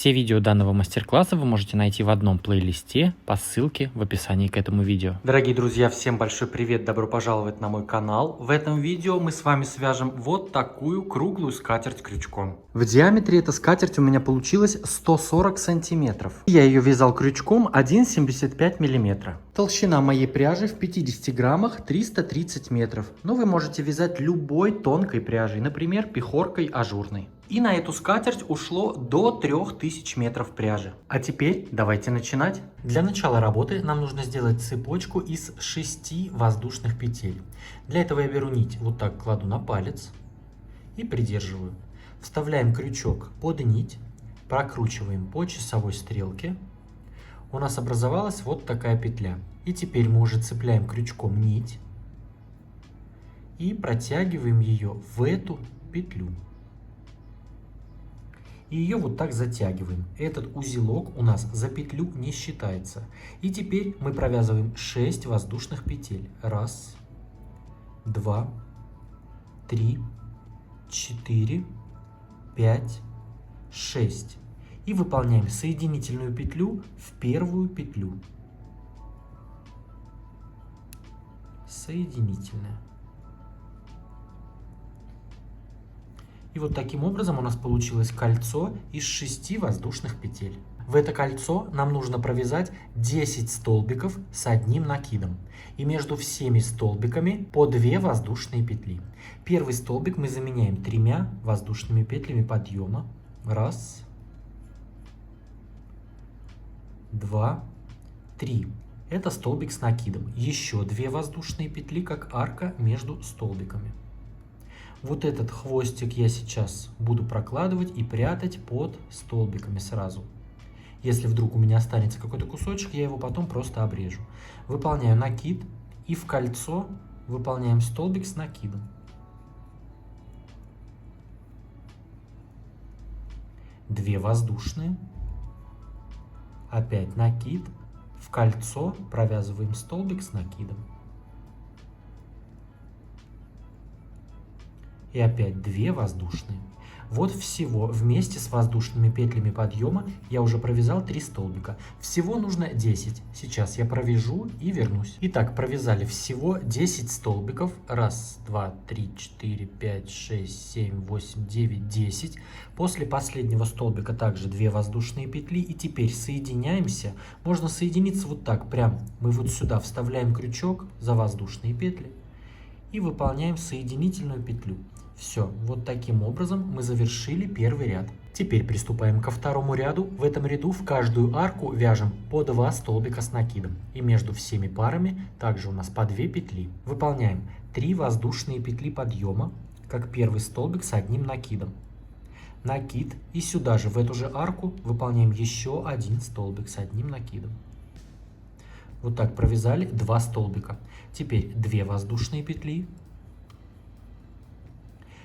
Все видео данного мастер-класса вы можете найти в одном плейлисте по ссылке в описании к этому видео. Дорогие друзья, всем большой привет, добро пожаловать на мой канал. В этом видео мы с вами свяжем вот такую круглую скатерть крючком. В диаметре эта скатерть у меня получилась 140 сантиметров. Я ее вязал крючком 1,75 миллиметра. Толщина моей пряжи в 50 граммах 330 метров. Но вы можете вязать любой тонкой пряжей, например, пехоркой ажурной. И на эту скатерть ушло до 3000 метров пряжи. А теперь давайте начинать. Для начала работы нам нужно сделать цепочку из 6 воздушных петель. Для этого я беру нить, вот так кладу на палец и придерживаю. Вставляем крючок под нить, прокручиваем по часовой стрелке. У нас образовалась вот такая петля. И теперь мы уже цепляем крючком нить и протягиваем ее в эту петлю. И ее вот так затягиваем. Этот узелок у нас за петлю не считается. И теперь мы провязываем 6 воздушных петель. 1, 2, 3, 4, 5, 6. И выполняем соединительную петлю в первую петлю. Соединительная. И вот таким образом у нас получилось кольцо из 6 воздушных петель. В это кольцо нам нужно провязать 10 столбиков с одним накидом. И между всеми столбиками по 2 воздушные петли. Первый столбик мы заменяем 3 воздушными петлями подъема. 1, 2, 3. Это столбик с накидом. Еще 2 воздушные петли, как арка между столбиками. Вот этот хвостик я сейчас буду прокладывать и прятать под столбиками сразу. Если вдруг у меня останется какой-то кусочек, я его потом просто обрежу. Выполняю накид и в кольцо выполняем столбик с накидом. Две воздушные. Опять накид. В кольцо провязываем столбик с накидом. И опять 2 воздушные. Вот всего вместе с воздушными петлями подъема я уже провязал 3 столбика. Всего нужно 10. Сейчас я провяжу и вернусь. Итак, провязали всего 10 столбиков. 1, 2, 3, 4, 5, 6, 7, 8, 9, 10. После последнего столбика также 2 воздушные петли. И теперь соединяемся. Можно соединиться вот так. Прям мы вот сюда вставляем крючок за воздушные петли. И выполняем соединительную петлю. Все, вот таким образом мы завершили первый ряд. Теперь приступаем ко второму ряду. В этом ряду в каждую арку вяжем по 2 столбика с накидом. И между всеми парами также у нас по 2 петли. Выполняем 3 воздушные петли подъема, как первый столбик с одним накидом. Накид. И сюда же, в эту же арку, выполняем еще один столбик с одним накидом. Вот так провязали 2 столбика. Теперь 2 воздушные петли.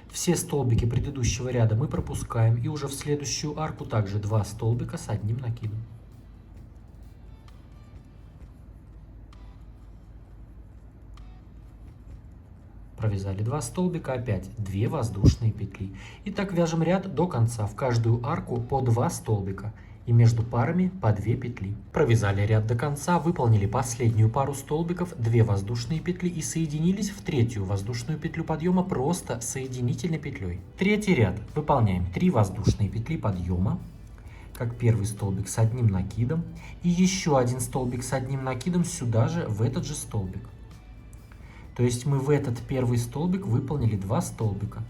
Все столбики предыдущего ряда мы пропускаем. И уже в следующую арку также 2 столбика с одним накидом. Провязали 2 столбика, опять 2 воздушные петли. И так вяжем ряд до конца. В каждую арку по 2 столбика. И между парами по 2 петли. Провязали ряд до конца, выполнили последнюю пару столбиков, 2 воздушные петли и соединились в третью воздушную петлю подъема просто соединительной петлей. Третий ряд. Выполняем 3 воздушные петли подъема, как первый столбик с одним накидом. И еще один столбик с одним накидом сюда же, в этот же столбик. То есть мы в этот первый столбик выполнили 2 столбика.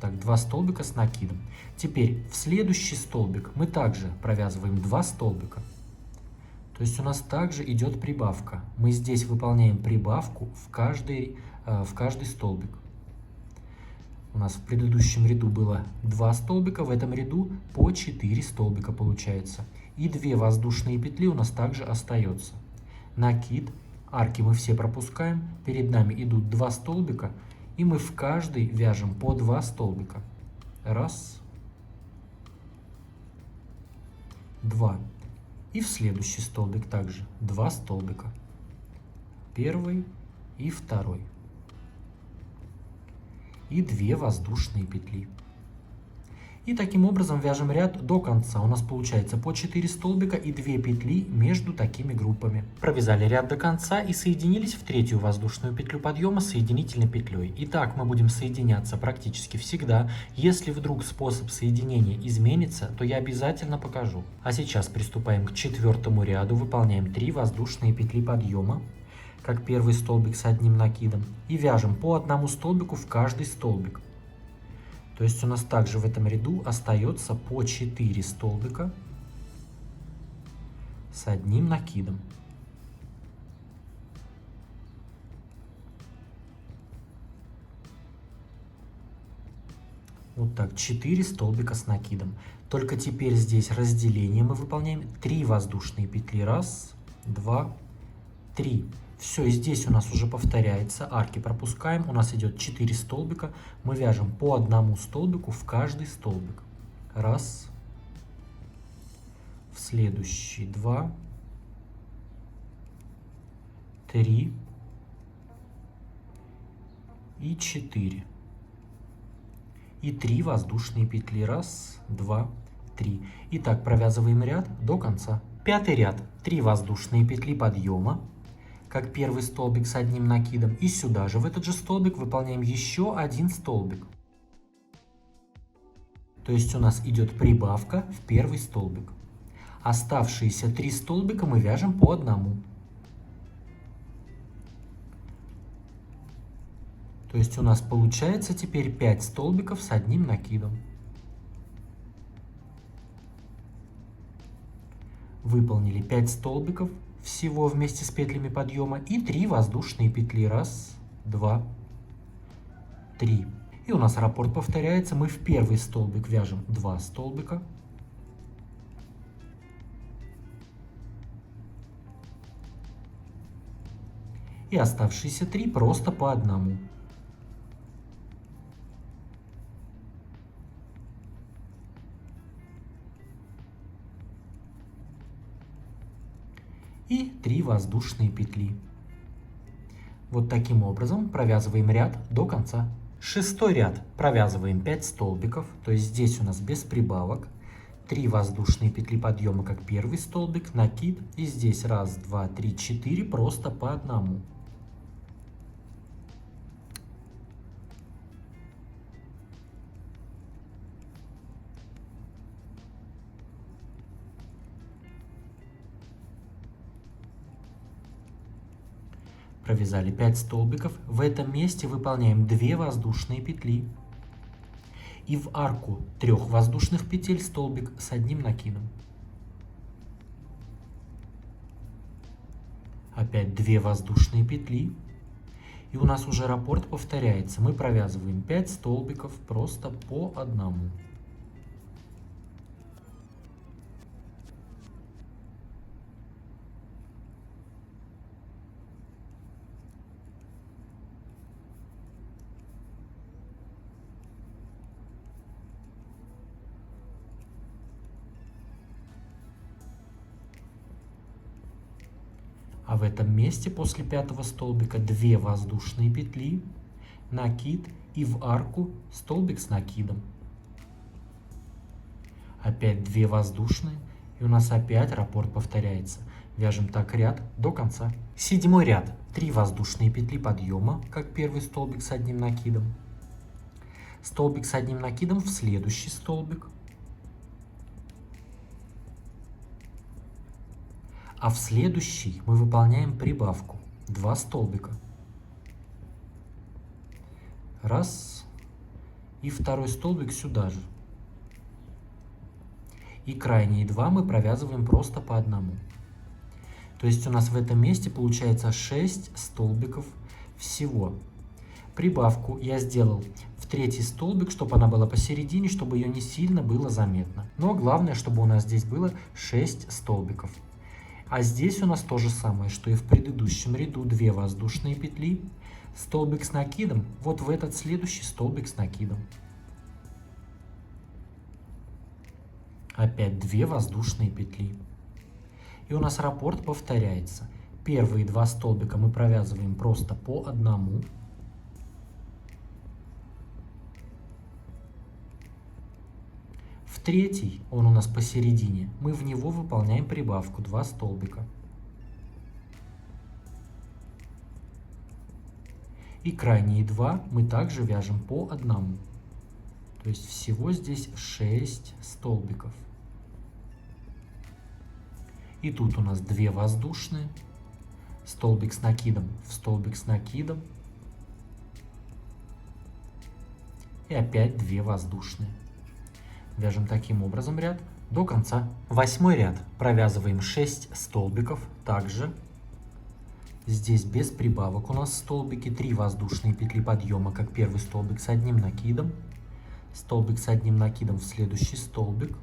Так, 2 столбика с накидом. Теперь в следующий столбик мы также провязываем 2 столбика. То есть у нас также идет прибавка. Мы здесь выполняем прибавку в каждый столбик. У нас в предыдущем ряду было 2 столбика, в этом ряду по 4 столбика получается. И 2 воздушные петли у нас также остается. Накид, арки мы все пропускаем, перед нами идут 2 столбика. И мы в каждый вяжем по 2 столбика. 1, 2. И в следующий столбик также 2 столбика. Первый и второй. И 2 воздушные петли. И таким образом вяжем ряд до конца. У нас получается по 4 столбика и 2 петли между такими группами. Провязали ряд до конца и соединились в третью воздушную петлю подъема соединительной петлей. Итак, мы будем соединяться практически всегда. Если вдруг способ соединения изменится, то я обязательно покажу. А сейчас приступаем к четвертому ряду. Выполняем 3 воздушные петли подъема, как первый столбик с одним накидом. И вяжем по одному столбику в каждый столбик. То есть у нас также в этом ряду остается по 4 столбика с одним накидом. Вот так, 4 столбика с накидом. Только теперь здесь разделение мы выполняем 3 воздушные петли. 1, 2, 3. Все, и здесь у нас уже повторяется, арки пропускаем, у нас идет 4 столбика, мы вяжем по одному столбику в каждый столбик. 1, в следующий 2, 3 и 4. И 3 воздушные петли. 1, 2, 3. Итак, провязываем ряд до конца. Пятый ряд. 3 воздушные петли подъема, как первый столбик с одним накидом, и сюда же в этот же столбик выполняем еще один столбик. То есть у нас идет прибавка в первый столбик. Оставшиеся 3 столбика мы вяжем по одному. То есть у нас получается теперь 5 столбиков с одним накидом. Выполнили 5 столбиков всего вместе с петлями подъема и 3 воздушные петли. 1, 2, 3. И у нас раппорт повторяется. Мы в первый столбик вяжем 2 столбика. И оставшиеся 3 просто по одному. И 3 воздушные петли. Вот таким образом провязываем ряд до конца. Шестой ряд провязываем 5 столбиков, то есть здесь у нас без прибавок. 3 воздушные петли подъема, как первый столбик, накид, и здесь 1, 2, 3, 4 просто по одному. Провязали 5 столбиков. В этом месте выполняем 2 воздушные петли. И в арку 3 воздушных петель столбик с одним накидом. Опять 2 воздушные петли. И у нас уже раппорт повторяется. Мы провязываем 5 столбиков просто по одному. А в этом месте после 5 столбика 2 воздушные петли, накид и в арку столбик с накидом. Опять 2 воздушные, и у нас опять раппорт повторяется. Вяжем так ряд до конца. Седьмой ряд. 3 воздушные петли подъема, как первый столбик с одним накидом. Столбик с одним накидом в следующий столбик. А в следующий мы выполняем прибавку. 2 столбика. 1. И второй столбик сюда же. И крайние 2 мы провязываем просто по одному. То есть у нас в этом месте получается 6 столбиков всего. Прибавку я сделал в третий столбик, чтобы она была посередине, чтобы ее не сильно было заметно. Но главное, чтобы у нас здесь было 6 столбиков. А здесь у нас то же самое, что и в предыдущем ряду. 2 воздушные петли, столбик с накидом, вот в этот следующий столбик с накидом. Опять 2 воздушные петли. И у нас раппорт повторяется. Первые 2 столбика мы провязываем просто по одному. третий, он у нас посередине, мы в него выполняем прибавку 2 столбика. И крайние 2 мы также вяжем по одному. То есть всего здесь 6 столбиков. И тут у нас 2 воздушные, столбик с накидом в столбик с накидом. И опять 2 воздушные. Вяжем таким образом ряд до конца. 8-й ряд провязываем 6 столбиков. Также здесь без прибавок у нас столбики, 3 воздушные петли подъема, как первый столбик с одним накидом, столбик с одним накидом в следующий столбик,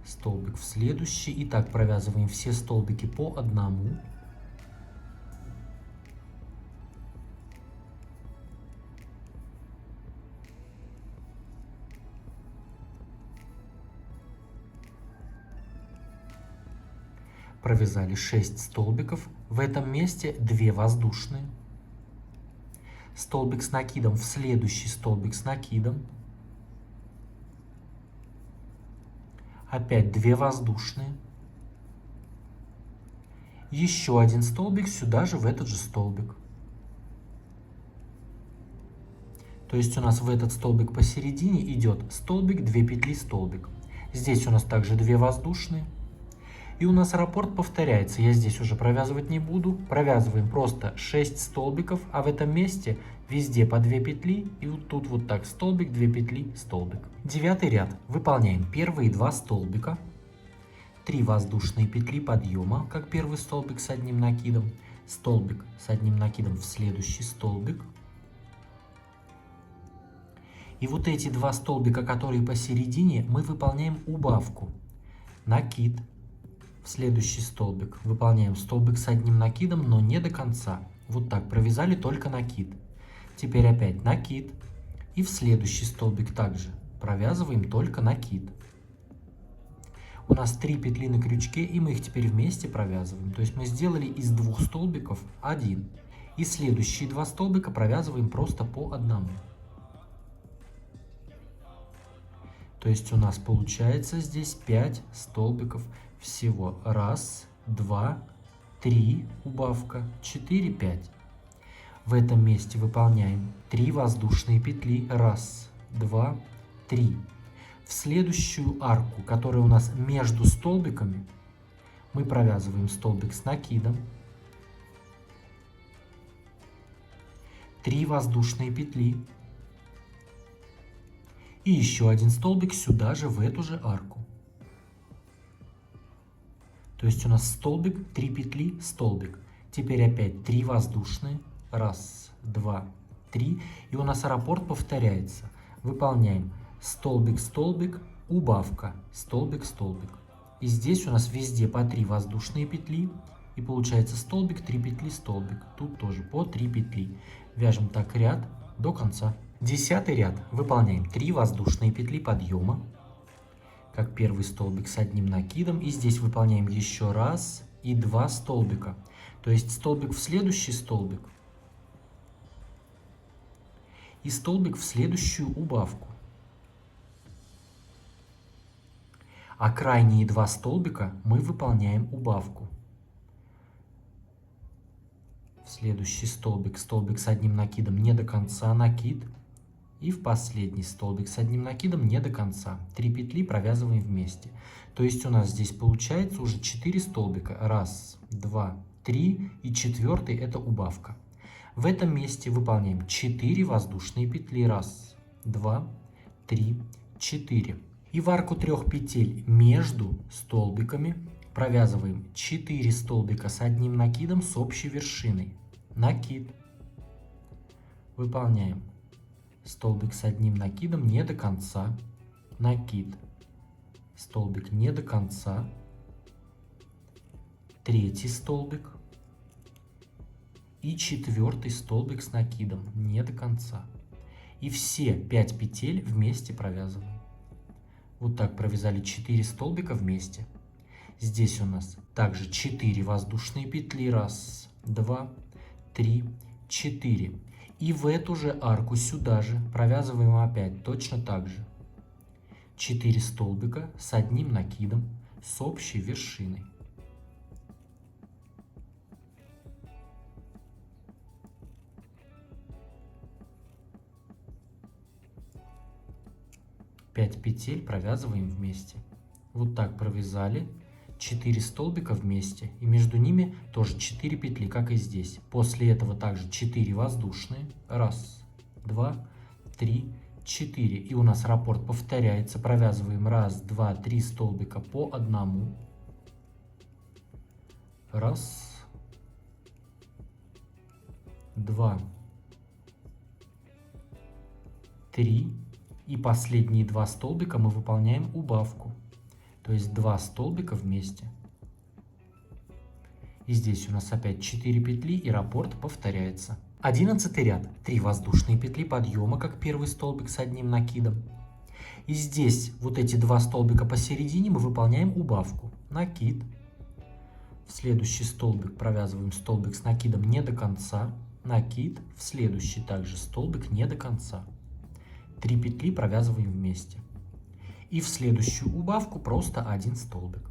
столбик в следующий. И так провязываем все столбики по одному. Провязали 6 столбиков. В этом месте 2 воздушные. Столбик с накидом в следующий столбик с накидом. Опять 2 воздушные. Еще один столбик сюда же, в этот же столбик. То есть у нас в этот столбик посередине идет столбик, 2 петли, столбик. Здесь у нас также 2 воздушные. И у нас раппорт повторяется. Я здесь уже провязывать не буду. Провязываем просто 6 столбиков, а в этом месте везде по 2 петли. И вот тут вот так столбик, 2 петли, столбик. 9-й ряд. Выполняем первые 2 столбика. 3 воздушные петли подъема, как первый столбик с одним накидом. Столбик с одним накидом в следующий столбик. И вот эти 2 столбика, которые посередине, мы выполняем убавку. Накид. В следующий столбик выполняем столбик с одним накидом, но не до конца. Вот так провязали только накид. Теперь опять накид. И в следующий столбик также провязываем только накид. У нас 3 петли на крючке, и мы их теперь вместе провязываем. То есть мы сделали из 2 столбиков 1. И следующие 2 столбика провязываем просто по одному. То есть у нас получается здесь 5 столбиков всего. 1, 2, 3, убавка, 4, 5. В этом месте выполняем 3 воздушные петли. 1, 2, 3. В следующую арку, которая у нас между столбиками, мы провязываем столбик с накидом. 3 воздушные петли. И еще один столбик сюда же, в эту же арку. То есть у нас столбик, 3 петли, столбик. Теперь опять 3 воздушные. 1, 2, 3. И у нас раппорт повторяется. Выполняем столбик, столбик, убавка, столбик, столбик. И здесь у нас везде по 3 воздушные петли. И получается столбик, 3 петли, столбик. Тут тоже по 3 петли. Вяжем так ряд до конца. 10-й ряд. Выполняем 3 воздушные петли подъема, как первый столбик с одним накидом. И здесь выполняем еще 1 и 2 столбика. То есть столбик в следующий столбик и столбик в следующую убавку. А крайние 2 столбика мы выполняем убавку. В следующий столбик, столбик с одним накидом не до конца, накид. И в последний столбик с одним накидом не до конца. 3 петли провязываем вместе. То есть у нас здесь получается уже 4 столбика. 1, 2, 3 и 4 это убавка. В этом месте выполняем 4 воздушные петли. 1, 2, 3, 4. И в арку 3 петель между столбиками провязываем 4 столбика с одним накидом с общей вершиной. Накид. Выполняем столбик с одним накидом не до конца, накид, столбик не до конца, 3 столбик и 4 столбик с накидом не до конца. И все 5 петель вместе провязываем. Вот так провязали 4 столбика вместе. Здесь у нас также 4 воздушные петли. 1, 2, 3, 4. И в эту же арку сюда же провязываем опять точно так же. 4 столбика с одним накидом с общей вершиной. Пять петель провязываем вместе. Вот так провязали 4 столбика вместе, и между ними тоже 4 петли, как и здесь. После этого также 4 воздушные. Раз, два, три, 4. И у нас раппорт повторяется. Провязываем раз, два, 3 столбика по одному. Раз, два, 3. И последние 2 столбика мы выполняем убавку. То есть 2 столбика вместе. И здесь у нас опять 4 петли, и раппорт повторяется. 11 ряд. 3 воздушные петли подъема, как первый столбик с одним накидом. И здесь вот эти 2 столбика посередине мы выполняем убавку. Накид. В следующий столбик провязываем столбик с накидом не до конца. Накид. В следующий также столбик не до конца. 3 петли провязываем вместе. И в следующую убавку просто 1 столбик.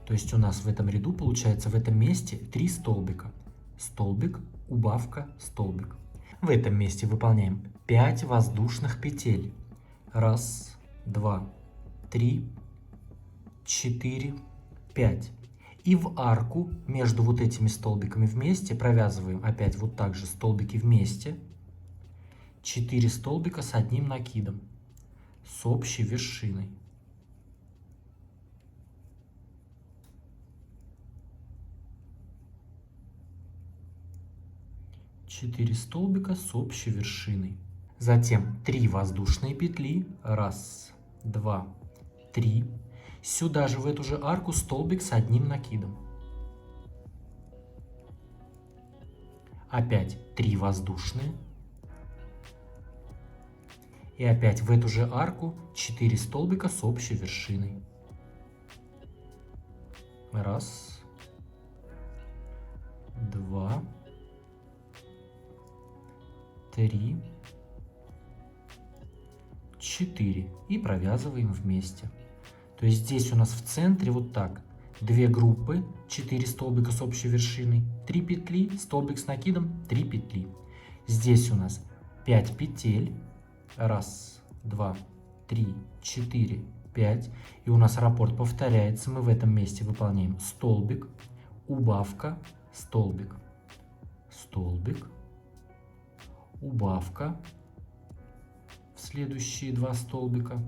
То есть у нас в этом ряду получается в этом месте 3 столбика. Столбик, убавка, столбик. В этом месте выполняем 5 воздушных петель. Раз, два, 3, 4, 5. И в арку между вот этими столбиками вместе провязываем опять вот так же столбики вместе. 4 столбика с одним накидом с общей вершиной. Четыре столбика с общей вершиной. Затем 3 воздушные петли. Раз, два, 3. Сюда же в эту же арку столбик с одним накидом. Опять 3 воздушные. И опять в эту же арку 4 столбика с общей вершиной. Раз, два, 3, 4. И провязываем вместе. То есть здесь у нас в центре вот так. 2 группы, 4 столбика с общей вершиной, 3 петли, столбик с накидом, 3 петли. Здесь у нас 5 петель. Раз, два, 3, 4, 5. И у нас раппорт повторяется. Мы в этом месте выполняем столбик, убавка, столбик, столбик, убавка в следующие 2 столбика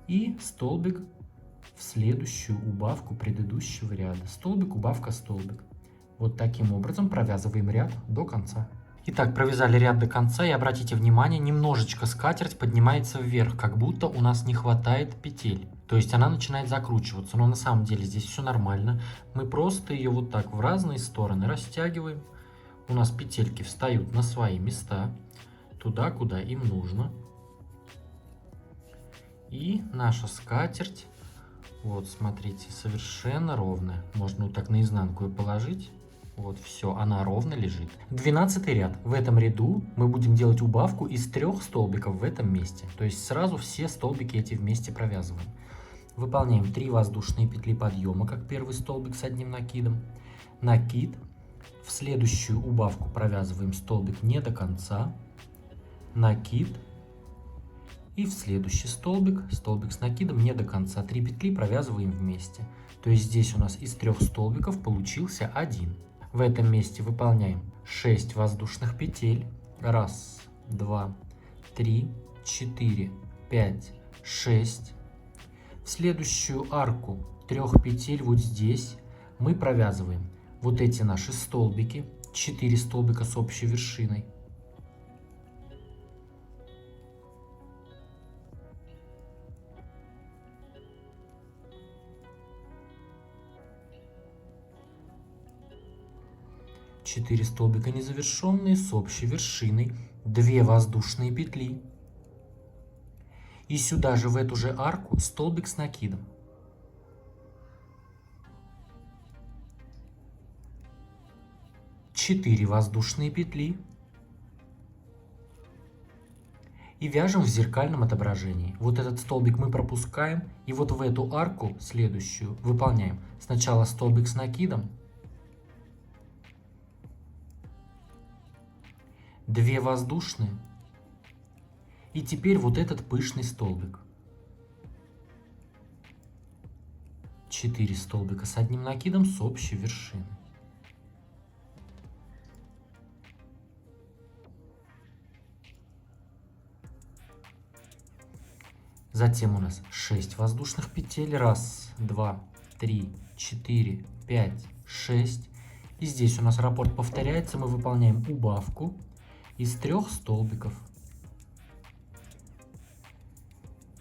и столбик в следующую убавку предыдущего ряда. Столбик, убавка, столбик. Вот таким образом провязываем ряд до конца. Итак, провязали ряд до конца, и обратите внимание, немножечко скатерть поднимается вверх, как будто у нас не хватает петель. То есть она начинает закручиваться, но на самом деле здесь все нормально. Мы просто ее вот так в разные стороны растягиваем. У нас петельки встают на свои места, туда, куда им нужно. И наша скатерть, вот смотрите, совершенно ровная. Можно вот так наизнанку ее положить. Вот все, она ровно лежит. 12 ряд. В этом ряду мы будем делать убавку из 3 столбиков в этом месте. То есть сразу все столбики эти вместе провязываем. Выполняем 3 воздушные петли подъема, как первый столбик с одним накидом. Накид. В следующую убавку провязываем столбик не до конца. Накид. И в следующий столбик, столбик с накидом не до конца. 3 петли провязываем вместе. То есть здесь у нас из 3 столбиков получился 1. В этом месте выполняем 6 воздушных петель. Раз, два, 3, 4, 5, 6. В следующую арку 3 петель вот здесь мы провязываем вот эти наши столбики. 4 столбика с общей вершиной. Четыре столбика незавершенные с общей вершиной, 2 воздушные петли. И сюда же в эту же арку столбик с накидом. Четыре воздушные петли. И вяжем в зеркальном отображении. Вот этот столбик мы пропускаем, и вот в эту арку следующую выполняем сначала столбик с накидом, 2 воздушные, и теперь вот этот пышный столбик. 4 столбика с одним накидом с общей вершины. Затем у нас 6 воздушных петель. 1, 2, 3, 4, 5, 6. И здесь у нас раппорт повторяется. Мы выполняем убавку из 3 столбиков.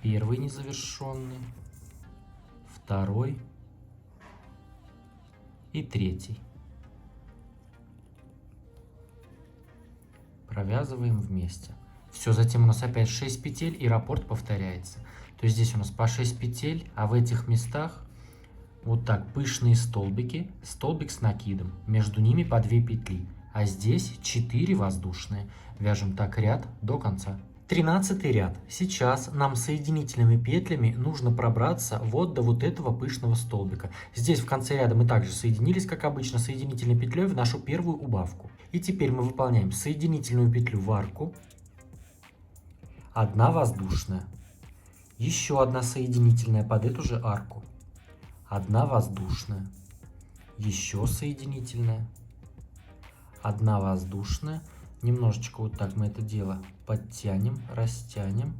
Первый незавершенный, второй и третий. Провязываем вместе. Все, затем у нас опять 6 петель и раппорт повторяется. То есть здесь у нас по 6 петель, а в этих местах вот так пышные столбики, столбик с накидом, между ними по 2 петли, а здесь 4 воздушные. Вяжем так ряд до конца. 13 ряд. Сейчас нам соединительными петлями нужно пробраться вот до вот этого пышного столбика. Здесь в конце ряда мы также соединились, как обычно, соединительной петлей в нашу первую убавку. И теперь мы выполняем соединительную петлю в арку, 1 воздушная, еще 1 соединительная под эту же арку, 1 воздушная, еще соединительная, 1 воздушная. Немножечко вот так мы это дело подтянем, растянем.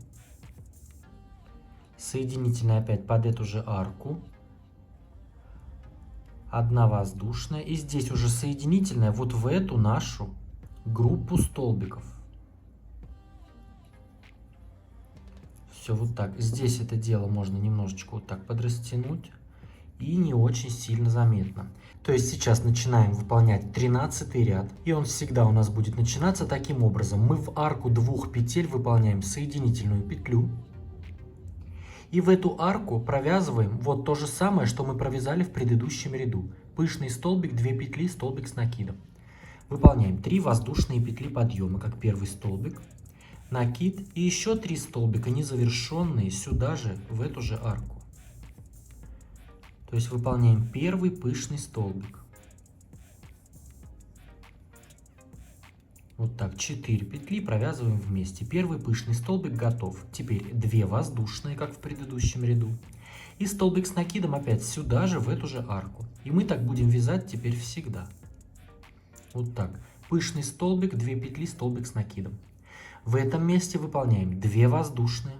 Соединительная опять под эту же арку. 1 воздушная. И здесь уже соединительная вот в эту нашу группу столбиков. Все вот так. Здесь это дело можно немножечко вот так подрастянуть. И не очень сильно заметно. То есть сейчас начинаем выполнять 13 ряд. И он всегда у нас будет начинаться таким образом. Мы в арку 2 петель выполняем соединительную петлю. И в эту арку провязываем вот то же самое, что мы провязали в предыдущем ряду. Пышный столбик, 2 петли, столбик с накидом. Выполняем 3 воздушные петли подъема, как первый столбик. Накид и еще 3 столбика незавершенные сюда же, в эту же арку. То есть выполняем первый пышный столбик. Вот так, 4 петли провязываем вместе. Первый пышный столбик готов. Теперь 2 воздушные, как в предыдущем ряду. И столбик с накидом опять сюда же, в эту же арку. И мы так будем вязать теперь всегда. Вот так. Пышный столбик, 2 петли, столбик с накидом. В этом месте выполняем 2 воздушные.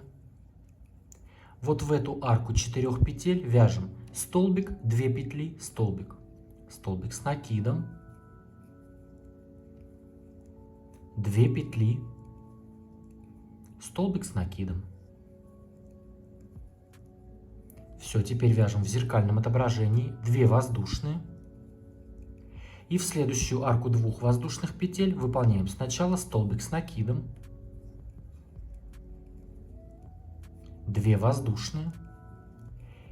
Вот в эту арку 4 петель вяжем столбик, 2 петли, столбик. Столбик с накидом. 2 петли. Столбик с накидом. Все, теперь вяжем в зеркальном отображении 2 воздушные. И в следующую арку 2 воздушных петель выполняем сначала столбик с накидом. 2 воздушные.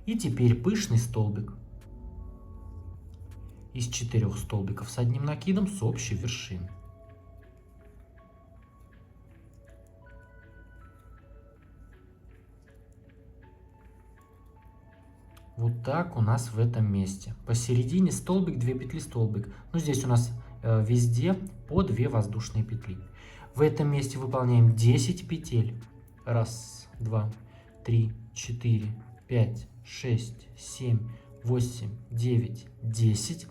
И теперь пышный столбик из 4 столбиков с одним накидом с общей вершины. Вот так у нас в этом месте. Посередине столбик, 2 петли, столбик. Ну, здесь у нас везде по 2 воздушные петли. В этом месте выполняем 10 петель. 1, 2, 3, 4, 5, 6, 7, 8, 9, 10.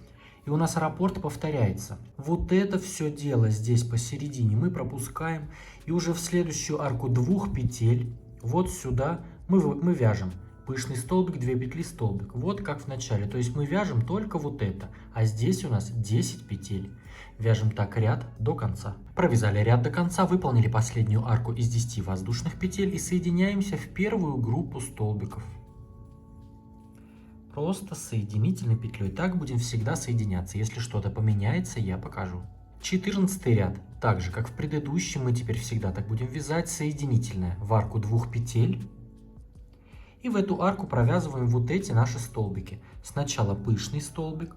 И у нас раппорт повторяется. Вот это все дело здесь посередине мы пропускаем. И уже в следующую арку 2 петель, вот сюда мы вяжем пышный столбик, 2 петли, столбик. Вот как в начале. То есть мы вяжем только вот это. А здесь у нас 10 петель. Вяжем так ряд до конца. Провязали ряд до конца, выполнили последнюю арку из 10 воздушных петель и соединяемся в первую группу столбиков. Просто соединительной петлей. Так будем всегда соединяться. Если что-то поменяется, я покажу. 14 ряд. Так же, как в предыдущем, мы теперь всегда так будем вязать. Соединительная в арку 2 петель. И в эту арку провязываем вот эти наши столбики. Сначала пышный столбик,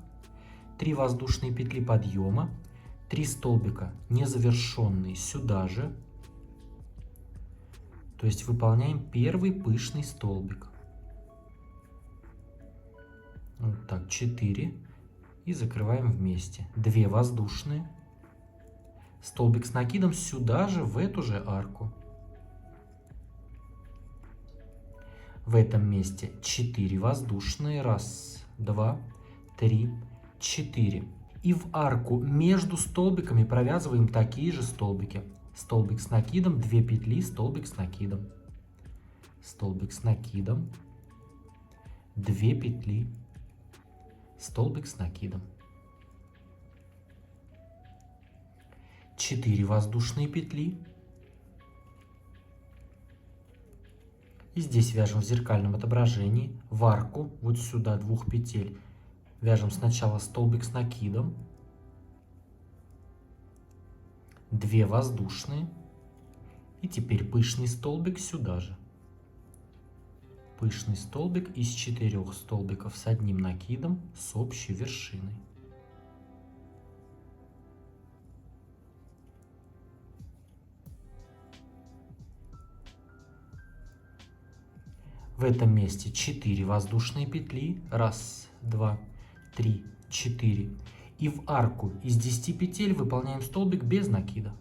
3 воздушные петли подъема, 3 столбика незавершенные сюда же, То есть выполняем первый пышный столбик. Вот так, 4. И закрываем вместе. 2 воздушные. Столбик с накидом сюда же, в эту же арку. В этом месте 4 воздушные. 1, 2, 3, 4. И в арку между столбиками провязываем такие же столбики. Столбик с накидом, 2 петли, столбик с накидом. Столбик с накидом, 2 петли, столбик с накидом. 4 воздушные петли. И здесь вяжем в зеркальном отображении в арку, вот сюда 2 петель. Вяжем сначала столбик с накидом, 2 воздушные. И теперь пышный столбик сюда же. Пышный столбик из 4 столбиков с одним накидом с общей вершиной. В этом месте 4 воздушные петли. 1, 2, 3, 4. И в арку из 10 петель выполняем столбик без накида.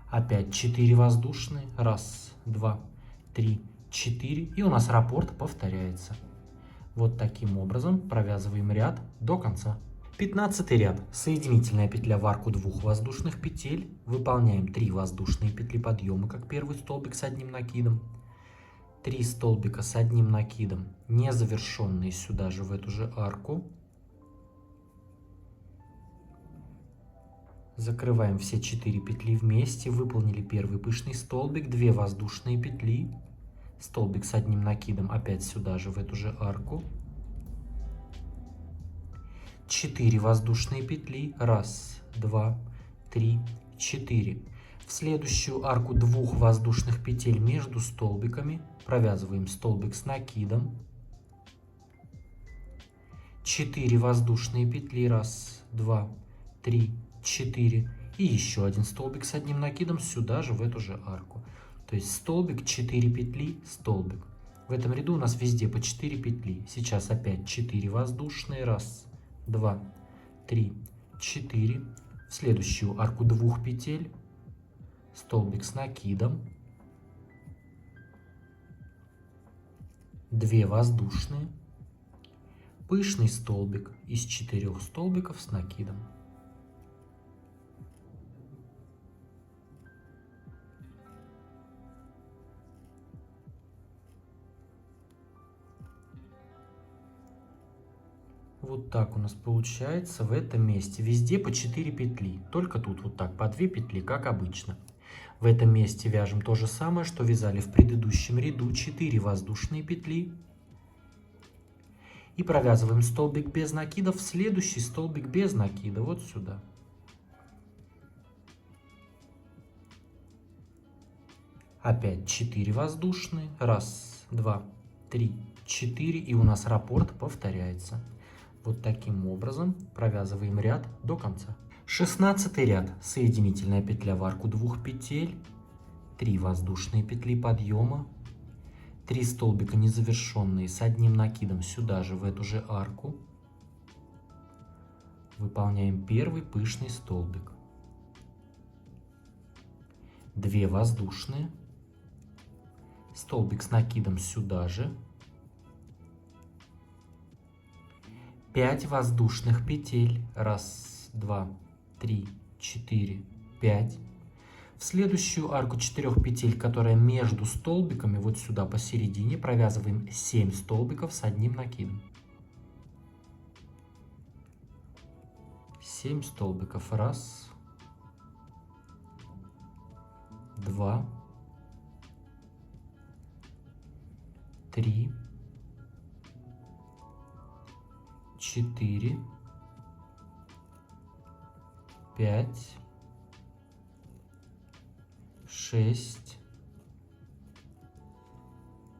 Опять 4 воздушные. 1, 2, 3, 4. И у нас раппорт повторяется. Вот таким образом провязываем ряд до конца. 15 ряд. Соединительная петля в арку 2 воздушных петель. Выполняем 3 воздушные петли подъема, как первый столбик с одним накидом. 3 столбика с одним накидом, не завершенные, сюда же, в эту же арку. Закрываем все 4 петли вместе, выполнили первый пышный столбик, 2 воздушные петли, столбик с одним накидом, опять сюда же, в эту же арку. 4 воздушные петли, 1, 2, 3, 4. В следующую арку 2 воздушных петель между столбиками провязываем столбик с накидом, 4 воздушные петли, 1, 2, 3, 4 и еще один столбик с одним накидом сюда же, в эту же арку. То есть столбик, 4 петли, столбик. В этом ряду у нас везде по 4 петли. Сейчас опять 4 воздушные, 1, 2, 3, 4. В следующую арку 2 петель, столбик с накидом, 2 воздушные, пышный столбик из 4 столбиков с накидом. Вот так у нас получается в этом месте. Везде по 4 петли. Только тут вот так по 2 петли, как обычно. В этом месте вяжем то же самое, что вязали в предыдущем ряду. 4 воздушные петли. И провязываем столбик без накида в следующий столбик без накида. Вот сюда. Опять 4 воздушные. 1, 2, 3, 4. И у нас раппорт повторяется. Вот таким образом провязываем ряд до конца. 16 ряд. Соединительная петля в арку 2 петель, 3 воздушные петли подъема, 3 столбика незавершенные с одним накидом сюда же, в эту же арку. Выполняем первый пышный столбик. 2 воздушные, столбик с накидом сюда же, 5 воздушных петель, 1, 2, 3, 4, 5. В следующую арку 4 петель, которая между столбиками, вот сюда посередине, провязываем 7 столбиков с одним накидом. 7 столбиков. 1, 2, 3, 4, 5, 6,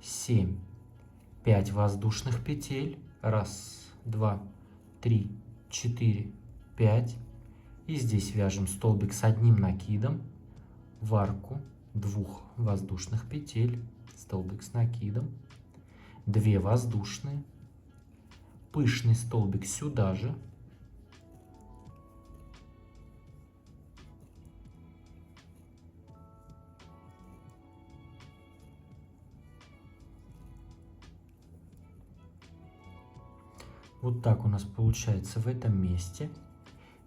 7. 5 воздушных петель. 1, 2, 3, 4, 5. И здесь вяжем столбик с одним накидом в арку 2 воздушных петель, столбик с накидом, 2 воздушные, пышный столбик сюда же, вот так у нас получается в этом месте.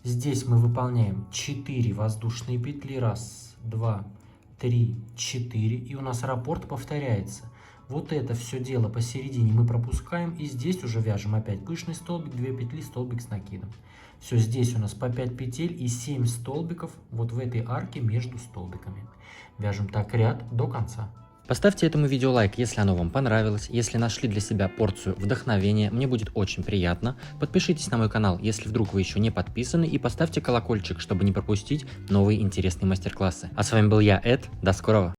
Здесь мы выполняем 4 воздушные петли, 1, 2, 3, 4, и у нас раппорт повторяется. Вот это все дело посередине мы пропускаем, и здесь уже вяжем опять пышный столбик, 2 петли, столбик с накидом. Все, здесь у нас по 5 петель и 7 столбиков вот в этой арке между столбиками. Вяжем так ряд до конца. Поставьте этому видео лайк, если оно вам понравилось, если нашли для себя порцию вдохновения, мне будет очень приятно. Подпишитесь на мой канал, если вдруг вы еще не подписаны, и поставьте колокольчик, чтобы не пропустить новые интересные мастер-классы. А с вами был я, Эд, до скорого!